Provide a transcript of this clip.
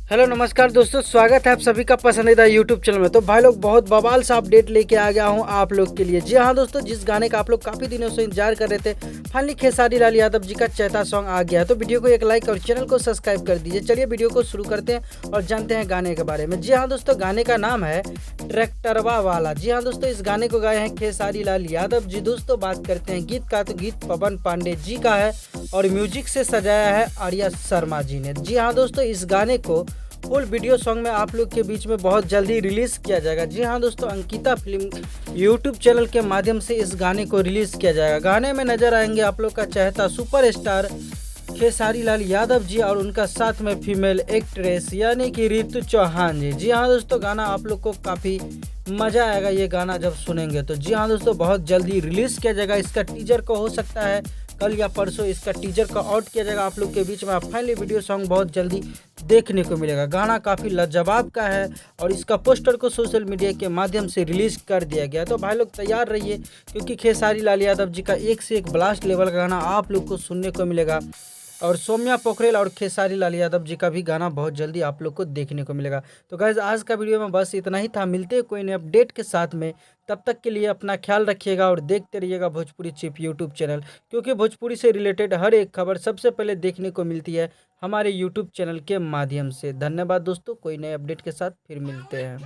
Hello नमस्कार दोस्तों, स्वागत है आप सभी का पसंदीदा यूट्यूब चैनल में। तो भाई लोग बहुत बवाल सा अपडेट लेके आ गया हूँ आप लोग के लिए। जी हाँ दोस्तों, जिस गाने का आप लोग काफ़ी दिनों से इंतजार कर रहे थे, फाइनली खेसारी लाल यादव जी का चैता सॉन्ग आ गया है। तो वीडियो को एक लाइक और चैनल को सब्सक्राइब कर दीजिए। चलिए वीडियो को शुरू करते हैं और जानते हैं गाने के बारे में। जी हाँ दोस्तों, गाने का नाम है ट्रैक्टरवा वाला। जी हाँ दोस्तों, इस गाने को गाए हैं खेसारी लाल यादव जी। दोस्तों बात करते हैं गीत का, तो गीत पवन पांडे जी का है और म्यूजिक से सजाया है आर्या शर्मा जी ने। जी हाँ दोस्तों, इस गाने को फुल वीडियो सॉन्ग में आप लोग के बीच में बहुत जल्दी रिलीज़ किया जाएगा। जी हाँ दोस्तों, अंकिता फिल्म यूट्यूब चैनल के माध्यम से इस गाने को रिलीज़ किया जाएगा। गाने में नजर आएंगे आप लोग का चहेता सुपरस्टार खेसारी लाल यादव जी और उनका साथ में फीमेल एक्ट्रेस यानी कि रितु चौहान जी। जी हाँ दोस्तों, गाना आप लोग को काफ़ी मज़ा आएगा ये गाना जब सुनेंगे तो। जी हाँ दोस्तों, बहुत जल्दी रिलीज़ किया जाएगा। इसका टीजर को हो सकता है कल या परसों इसका टीजर को आउट किया जाएगा आप लोग के बीच में। फाइनली वीडियो सॉन्ग बहुत जल्दी देखने को मिलेगा। गाना काफ़ी लाजवाब का है और इसका पोस्टर को सोशल मीडिया के माध्यम से रिलीज़ कर दिया गया। तो भाई लोग तैयार रहिए, क्योंकि खेसारी लाल यादव जी का एक से एक ब्लास्ट लेवल का गाना आप लोग को सुनने को मिलेगा। और सौम्या पोखरेल और खेसारी लाल यादव जी का भी गाना बहुत जल्दी आप लोग को देखने को मिलेगा। तो गाइज आज का वीडियो में बस इतना ही था। मिलते हैं कोई नए अपडेट के साथ में। तब तक के लिए अपना ख्याल रखिएगा और देखते रहिएगा भोजपुरी चिप यूट्यूब चैनल, क्योंकि भोजपुरी से रिलेटेड हर एक खबर सबसे पहले देखने को मिलती है हमारे यूट्यूब चैनल के माध्यम से। धन्यवाद दोस्तों, कोई नए अपडेट के साथ फिर मिलते हैं।